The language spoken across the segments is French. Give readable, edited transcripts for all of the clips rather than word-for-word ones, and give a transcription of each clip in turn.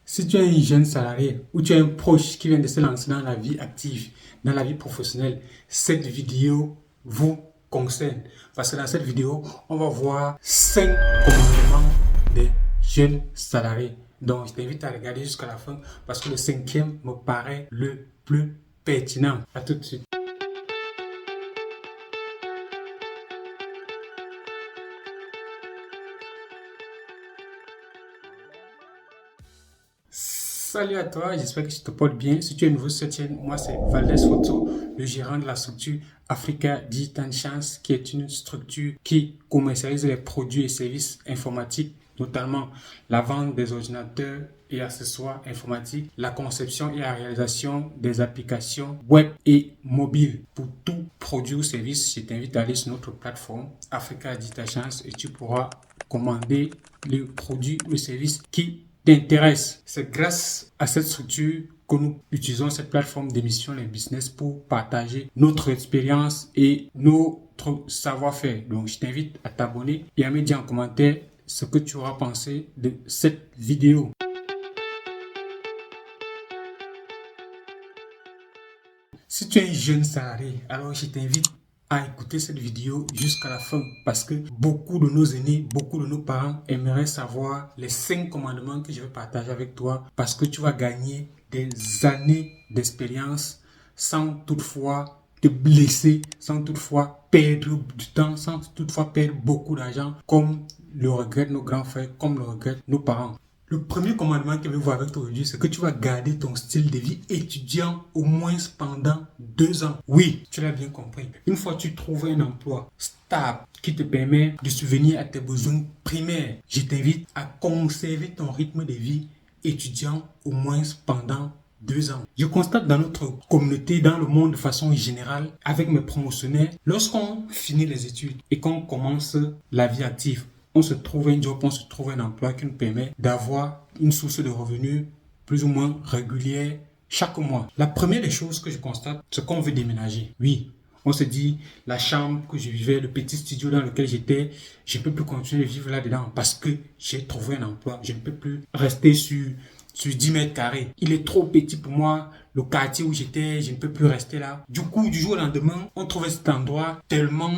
Si tu es un jeune salarié ou tu es un proche qui vient de se lancer dans la vie active, dans la vie professionnelle, cette vidéo vous concerne. Parce que dans cette vidéo, on va voir 5 commandements des jeunes salariés. Donc, je t'invite à regarder jusqu'à la fin parce que le cinquième me paraît le plus pertinent. À tout de suite. Salut à toi, j'espère que tu te portes bien. Si tu es nouveau sur cette chaîne, moi c'est Valdez Photo, le gérant de la structure Africa Digital Chance, qui est une structure qui commercialise les produits et services informatiques, notamment la vente des ordinateurs et accessoires informatiques, la conception et la réalisation des applications web et mobiles. Pour tout produit ou service, je t'invite à aller sur notre plateforme Africa Digital Chance et tu pourras commander le produit ou le service qui t'intéresse. C'est grâce à cette structure que nous utilisons cette plateforme d'émission Les Business pour partager notre expérience et notre savoir-faire. Donc, je t'invite à t'abonner et à me dire en commentaire ce que tu auras pensé de cette vidéo. Si tu es un jeune salarié, alors je t'invite à écouter cette vidéo jusqu'à la fin parce que beaucoup de nos aînés, beaucoup de nos parents aimeraient savoir les 5 commandements que je vais partager avec toi parce que tu vas gagner des années d'expérience sans toutefois te blesser, sans toutefois perdre du temps, sans toutefois perdre beaucoup d'argent comme le regrettent nos grands frères, comme le regrettent nos parents. Le premier commandement que je vais voir avec toi aujourd'hui, c'est que tu vas garder ton style de vie étudiant au moins pendant 2 ans. Oui, tu l'as bien compris. Une fois que tu trouves un emploi stable qui te permet de subvenir à tes besoins primaires, je t'invite à conserver ton rythme de vie étudiant au moins pendant 2 ans. Je constate dans notre communauté, dans le monde de façon générale, avec mes promotionnaires, lorsqu'on finit les études et qu'on commence la vie active, on se trouve un job, on se trouve un emploi qui nous permet d'avoir une source de revenus plus ou moins régulière chaque mois. La première des choses que je constate, c'est qu'on veut déménager. Oui, on se dit, la chambre que je vivais, le petit studio dans lequel j'étais, je ne peux plus continuer de vivre là-dedans parce que j'ai trouvé un emploi. Je ne peux plus rester sur 10 mètres carrés. Il est trop petit pour moi. Le quartier où j'étais, je ne peux plus rester là. Du coup, du jour au lendemain, on trouvait cet endroit tellement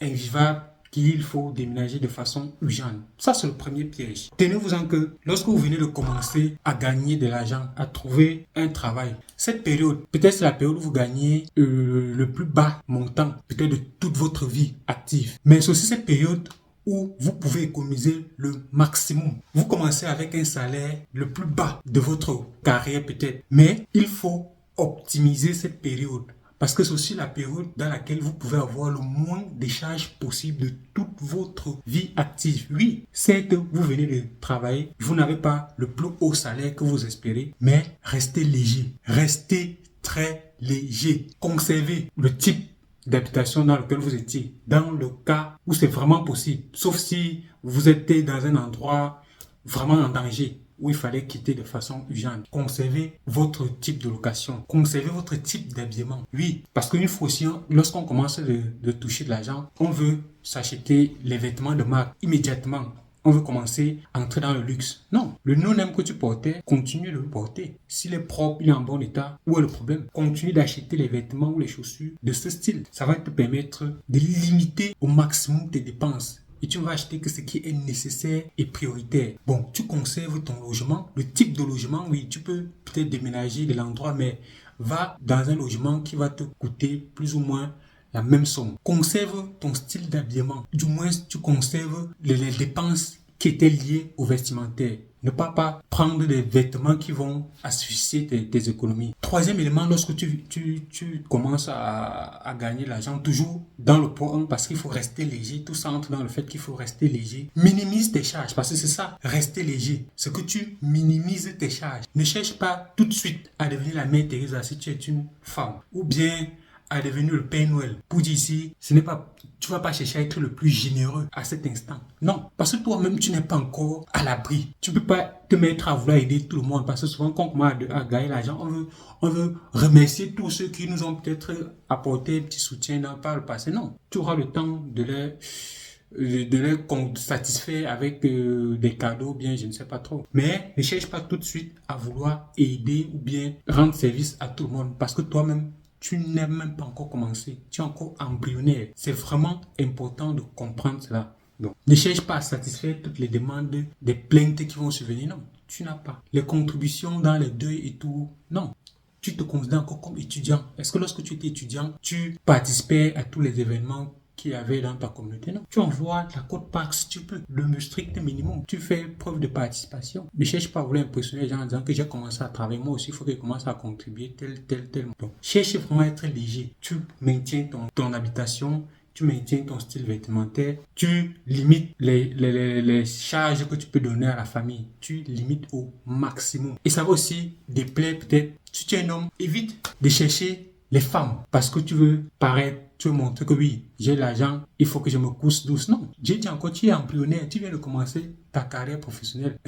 invivable qu'il faut déménager de façon urgente. Ça, c'est le premier piège. Tenez-vous-en que lorsque vous venez de commencer à gagner de l'argent, à trouver un travail, cette période, peut-être c'est la période où vous gagnez le plus bas montant, peut-être de toute votre vie active. Mais c'est aussi cette période où vous pouvez économiser le maximum. Vous commencez avec un salaire le plus bas de votre carrière peut-être. Mais il faut optimiser cette période. Parce que c'est aussi la période dans laquelle vous pouvez avoir le moins de charges possible de toute votre vie active. Oui, certes, vous venez de travailler, vous n'avez pas le plus haut salaire que vous espérez, mais restez léger, restez très léger. Conservez le type d'habitation dans lequel vous étiez, dans le cas où c'est vraiment possible, sauf si vous êtes dans un endroit vraiment en danger, où il fallait quitter de façon urgente. Conservez votre type de location. Conservez votre type d'habillement. Oui, parce qu'une fois aussi, lorsqu'on commence de toucher de l'argent, on veut s'acheter les vêtements de marque immédiatement. On veut commencer à entrer dans le luxe. Non, le no-name que tu portais, continue de le porter. S'il est propre, il est en bon état, où est le problème? Continue d'acheter les vêtements ou les chaussures de ce style. Ça va te permettre de limiter au maximum tes dépenses. Et tu vas acheter que ce qui est nécessaire et prioritaire. Bon, tu conserves ton logement. Le type de logement, oui, tu peux peut-être déménager de l'endroit, mais va dans un logement qui va te coûter plus ou moins la même somme. Conserve ton style d'habillement. Du moins, tu conserves les dépenses qui étaient liées au vestimentaire. Ne pas prendre des vêtements qui vont asphyxier tes économies. Troisième élément, lorsque tu commences à gagner l'argent, toujours dans le point 1, parce qu'il faut rester léger. Tout ça entre dans le fait qu'il faut rester léger. Minimise tes charges, parce que c'est ça, rester léger. C'est que tu minimises tes charges. Ne cherche pas tout de suite à devenir la mère Teresa si tu es une femme. Ou bien à devenir le Père Noël. Pour dire ici, tu vas pas chercher à être le plus généreux à cet instant. Non, parce que toi-même, tu n'es pas encore à l'abri. Tu peux pas te mettre à vouloir aider tout le monde, parce que souvent, quand on commence à gagner l'argent, on veut remercier tous ceux qui nous ont peut-être apporté un petit soutien par le passé. Non, tu auras le temps de de les satisfaire avec des cadeaux, bien, je ne sais pas trop. Mais ne cherche pas tout de suite à vouloir aider ou bien rendre service à tout le monde parce que toi-même, tu n'es même pas encore commencé. Tu es encore embryonnaire. C'est vraiment important de comprendre cela. Donc, ne cherche pas à satisfaire toutes les demandes des plaintes qui vont survenir. Non, tu n'as pas. Les contributions dans les deuils et tout, non. Tu te considères encore comme étudiant. Est-ce que lorsque tu étais étudiant, tu participais à tous les événements qu'il y avait dans ta communauté? Non. Tu envoies la quote-part si tu peux. Le strict minimum. Tu fais preuve de participation. Ne cherche pas à vouloir impressionner les gens en disant que j'ai commencé à travailler. Moi aussi, il faut que je commence à contribuer tel. Donc, cherche vraiment à être léger. Tu maintiens ton habitation. Tu maintiens ton style vestimentaire, tu limites les charges que tu peux donner à la famille, tu limites au maximum. Et ça va aussi déplaire peut-être, si tu es un homme, évite de chercher les femmes parce que tu veux paraître, tu veux montrer que oui, j'ai l'argent, il faut que je me couche douce. Non, j'ai dit encore, tu es embryonnaire, tu viens de commencer ta carrière professionnelle.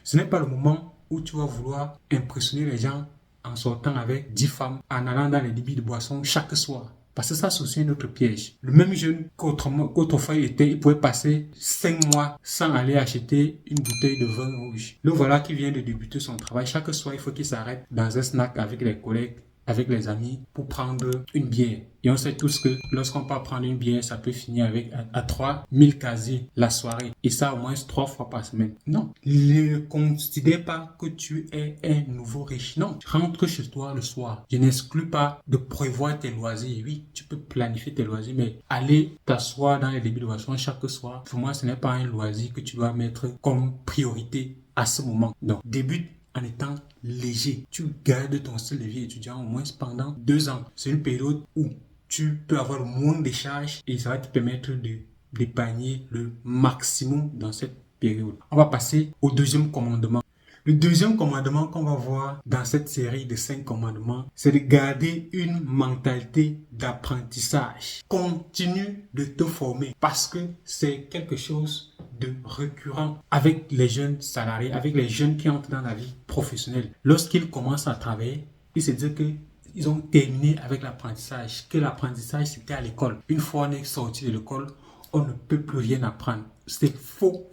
Ce n'est pas le moment où tu vas vouloir impressionner les gens en sortant avec 10 femmes, en allant dans les débits de boissons chaque soir. Parce que ça, c'est aussi un autre piège. Le même jeune qu'autrefois il pouvait passer 5 mois sans aller acheter une bouteille de vin rouge. Le voilà qui vient de débuter son travail. Chaque soir, il faut qu'il s'arrête dans un snack avec les collègues, avec les amis, pour prendre une bière. Et on sait tous que lorsqu'on part prendre une bière, ça peut finir avec à 3000 casiers la soirée. Et ça au moins 3 fois par semaine. Non, ne considère pas que tu es un nouveau riche. Non, rentre chez toi le soir. Je n'exclus pas de prévoir tes loisirs. Oui, tu peux planifier tes loisirs, mais aller t'asseoir dans les débits de boisson chaque soir, pour moi, ce n'est pas un loisir que tu dois mettre comme priorité à ce moment. Donc, débute en étant léger. Tu gardes ton style de vie étudiant au moins pendant 2 ans. C'est une période où tu peux avoir moins de charges et ça va te permettre d'épargner le maximum dans cette période. On va passer au deuxième commandement. Le deuxième commandement qu'on va voir dans cette série de 5 commandements, c'est de garder une mentalité d'apprentissage. Continue de te former parce que c'est quelque chose de récurrent avec les jeunes salariés, avec les jeunes qui entrent dans la vie professionnelle. Lorsqu'ils commencent à travailler, ils se disent qu'ils ont terminé avec l'apprentissage, que l'apprentissage c'était à l'école. Une fois on est sorti de l'école, on ne peut plus rien apprendre. C'est faux.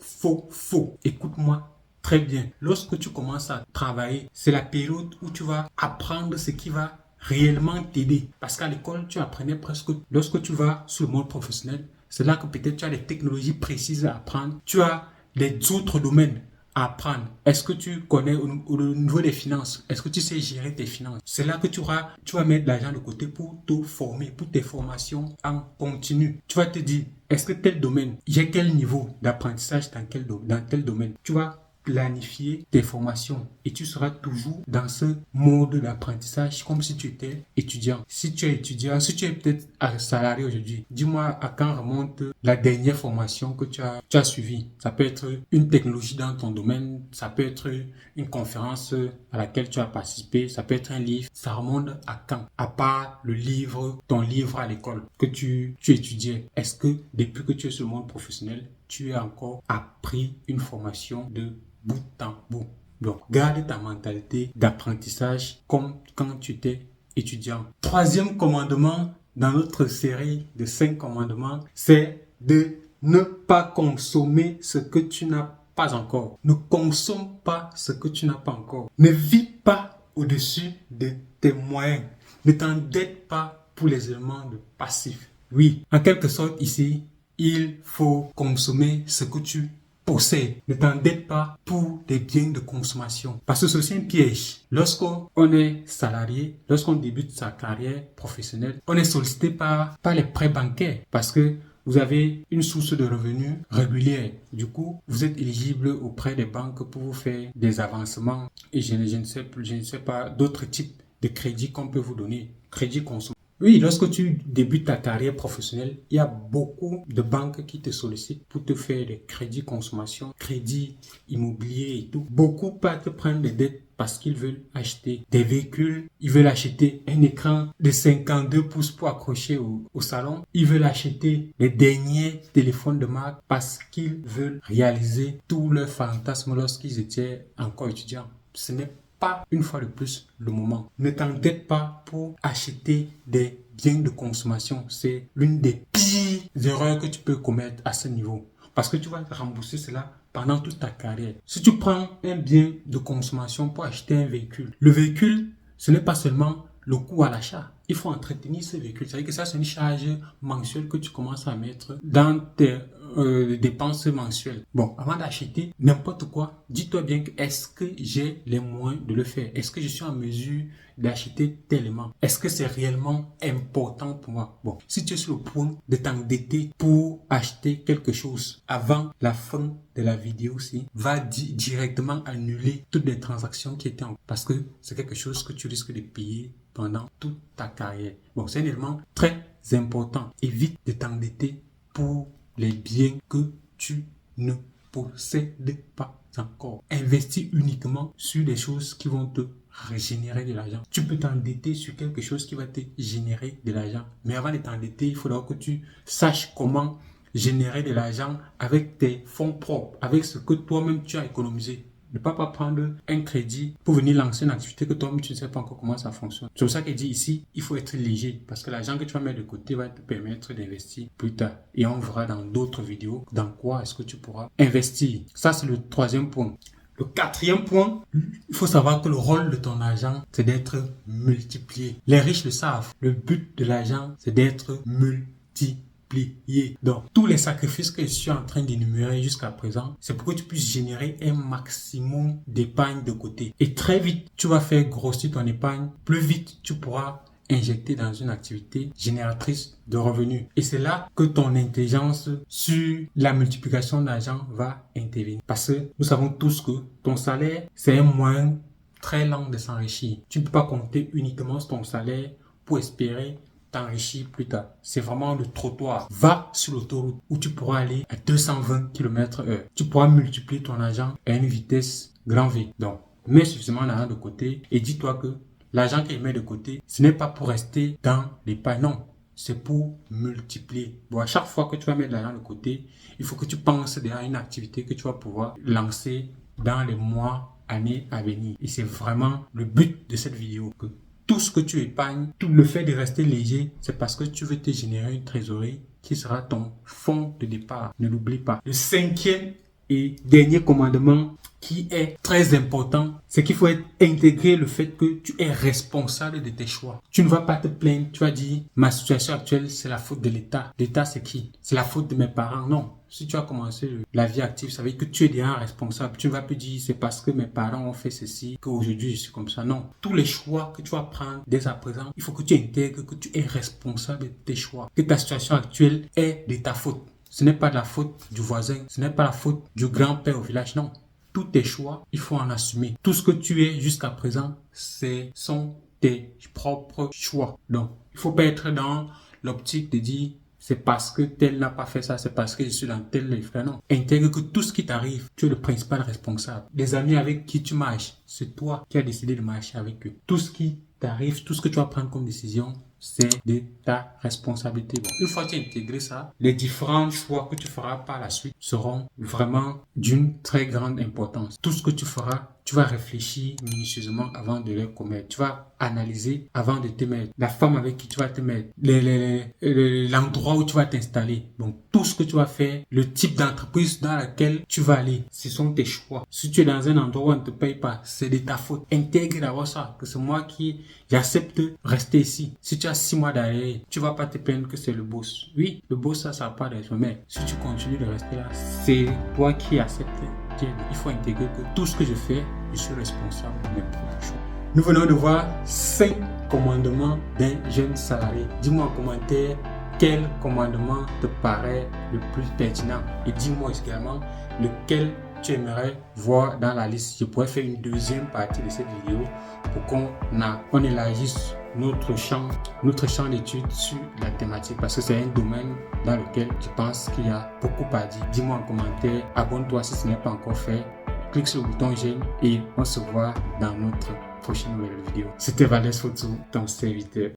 Écoute-moi très bien. Lorsque tu commences à travailler, c'est la période où tu vas apprendre ce qui va réellement t'aider. Parce qu'à l'école, tu apprenais presque. Lorsque tu vas sur le monde professionnel, c'est là que peut-être tu as des technologies précises à apprendre. Tu as des autres domaines à apprendre. Est-ce que tu connais au niveau des finances? Est-ce que tu sais gérer tes finances? C'est là que tu vas mettre l'argent de côté pour te former, pour tes formations en continu. Tu vas te dire, est-ce que tel domaine, j'ai quel niveau d'apprentissage dans tel domaine? Tu vas planifier tes formations et tu seras toujours dans ce mode d'apprentissage comme si tu étais étudiant. Si tu es étudiant, si tu es peut-être salarié aujourd'hui, dis-moi à quand remonte la dernière formation que tu as suivie. Ça peut être une technologie dans ton domaine, ça peut être une conférence à laquelle tu as participé, ça peut être un livre. Ça remonte à quand? À part le livre, ton livre à l'école que tu étudiais. Est-ce que depuis que tu es sur le monde professionnel, tu as encore appris une formation de bout en bout? Donc, garde ta mentalité d'apprentissage comme quand tu étais étudiant. Troisième commandement dans notre série de 5 commandements, c'est de ne pas consommer ce que tu n'as pas encore. Ne consomme pas ce que tu n'as pas encore. Ne vis pas au-dessus de tes moyens. Ne t'endette pas pour les éléments de passif. Oui, en quelque sorte ici, il faut consommer ce que tu possèdes. Ne t'endette pas pour des biens de consommation. Parce que c'est aussi un piège. Lorsqu'on est salarié, lorsqu'on débute sa carrière professionnelle, on est sollicité par les prêts bancaires. Parce que vous avez une source de revenus régulière. Du coup, vous êtes éligible auprès des banques pour vous faire des avancements. Et je ne sais pas d'autres types de crédits qu'on peut vous donner. Crédit consommation. Oui, lorsque tu débutes ta carrière professionnelle, il y a beaucoup de banques qui te sollicitent pour te faire des crédits consommation, crédits immobiliers et tout. Beaucoup partent te prendre des dettes parce qu'ils veulent acheter des véhicules, ils veulent acheter un écran de 52 pouces pour accrocher au salon, ils veulent acheter les derniers téléphones de marque parce qu'ils veulent réaliser tous leurs fantasmes lorsqu'ils étaient encore étudiants. Ce n'est pas une fois de plus le moment. Ne t'endette pas pour acheter des biens de consommation. C'est l'une des pires 10 erreurs que tu peux commettre à ce niveau. Parce que tu vas rembourser cela pendant toute ta carrière. Si tu prends un bien de consommation pour acheter un véhicule, le véhicule, ce n'est pas seulement le coût à l'achat. Il faut entretenir ce véhicule. C'est-à-dire que ça, c'est une charge mensuelle que tu commences à mettre dans tes dépenses mensuelles. Bon, avant d'acheter n'importe quoi, dis-toi bien que est-ce que j'ai les moyens de le faire? Est-ce que je suis en mesure d'acheter tellement? Est-ce que c'est réellement important pour moi? Bon, si tu es sur le point de t'endetter pour acheter quelque chose avant la fin de la vidéo, va directement annuler toutes les transactions qui étaient en cours parce que c'est quelque chose que tu risques de payer pendant toute ta carrière. Bon, c'est un élément très important. Évite de t'endetter pour les biens que tu ne possèdes pas encore. Investis uniquement sur des choses qui vont te régénérer de l'argent. Tu peux t'endetter sur quelque chose qui va te générer de l'argent. Mais avant de t'endetter, il faudra que tu saches comment générer de l'argent avec tes fonds propres, avec ce que toi-même tu as économisé. Ne pas prendre un crédit pour venir lancer une activité que toi-même tu ne sais pas encore comment ça fonctionne. C'est pour ça qu'il dit ici, il faut être léger parce que l'argent que tu vas mettre de côté va te permettre d'investir plus tard. Et on verra dans d'autres vidéos dans quoi est-ce que tu pourras investir. Ça, c'est le troisième point. Le quatrième point, il faut savoir que le rôle de ton argent, c'est d'être multiplié. Les riches le savent. Le but de l'argent, c'est d'être multiplié. Donc, tous les sacrifices que je suis en train d'énumérer jusqu'à présent, c'est pour que tu puisses générer un maximum d'épargne de côté. Et très vite, tu vas faire grossir ton épargne. Plus vite, tu pourras injecter dans une activité génératrice de revenus. Et c'est là que ton intelligence sur la multiplication d'argent va intervenir. Parce que nous savons tous que ton salaire, c'est un moyen très lent de s'enrichir. Tu ne peux pas compter uniquement sur ton salaire pour espérer t'enrichir plus tard. C'est vraiment le trottoir. Va sur l'autoroute où tu pourras aller à 220 km/h. Tu pourras multiplier ton argent à une vitesse grand V. Donc, mets suffisamment d'argent de côté et dis-toi que l'argent qu'il met de côté, ce n'est pas pour rester dans l'épargne. Non, c'est pour multiplier. Bon, à chaque fois que tu vas mettre de l'argent de côté, il faut que tu penses déjà à une activité que tu vas pouvoir lancer dans les mois, années à venir. Et c'est vraiment le but de cette vidéo. Que tout ce que tu épargnes, tout le fait de rester léger, c'est parce que tu veux te générer une trésorerie qui sera ton fonds de départ. Ne l'oublie pas. Le cinquième et dernier commandement qui est très important, c'est qu'il faut intégrer le fait que tu es responsable de tes choix. Tu ne vas pas te plaindre, tu vas dire, ma situation actuelle, c'est la faute de l'État. L'État, c'est qui? C'est la faute de mes parents. Non. Si tu as commencé la vie active, ça veut dire que tu es déjà responsable. Tu ne vas plus dire, c'est parce que mes parents ont fait ceci qu'aujourd'hui je suis comme ça. Non. Tous les choix que tu vas prendre dès à présent, il faut que tu intègres que tu es responsable de tes choix. Que ta situation actuelle est de ta faute. Ce n'est pas de la faute du voisin, ce n'est pas la faute du grand-père au village, non. Tous tes choix, il faut en assumer. Tout ce que tu es jusqu'à présent, ce sont tes propres choix. Donc, il ne faut pas être dans l'optique de dire c'est parce que tel n'a pas fait ça, c'est parce que je suis dans tel livre. Non. Intègre que tout ce qui t'arrive, tu es le principal responsable. Les amis avec qui tu marches, c'est toi qui as décidé de marcher avec eux. Tout ce qui t'arrive, tout ce que tu vas prendre comme décision, c'est de ta responsabilité. Bon, une fois que tu as intégré ça, les différents choix que tu feras par la suite seront vraiment d'une très grande importance. Tout ce que tu feras, tu vas réfléchir minutieusement avant de les commettre. Tu vas analyser avant de te mettre. La femme avec qui tu vas te mettre. L'endroit où tu vas t'installer. Donc, tout ce que tu vas faire, le type d'entreprise dans laquelle tu vas aller, ce sont tes choix. Si tu es dans un endroit où on ne te paye pas, c'est de ta faute. Intègre d'abord ça, que c'est moi qui j'accepte de rester ici. Si tu as 6 mois d'arrêt, tu vas pas te plaindre que c'est le boss. Oui, le boss, ça n'a pas d'être. Mais si tu continues de rester là, c'est toi qui acceptes. Il faut intégrer que tout ce que je fais, je suis responsable de mes propres choix. Nous venons de voir 5 commandements d'un jeune salarié. Dis-moi en commentaire quel commandement te paraît le plus pertinent. Et dis-moi également lequel tu aimerais voir dans la liste. Je pourrais faire une deuxième partie de cette vidéo pour qu'on élargisse notre champ d'études sur la thématique parce que c'est un domaine dans lequel je pense qu'il y a beaucoup à dire. Dis-moi en commentaire, abonne-toi si ce n'est pas encore fait, clique sur le bouton j'aime et on se voit dans notre prochaine nouvelle vidéo. C'était Valès Fotou, ton serviteur.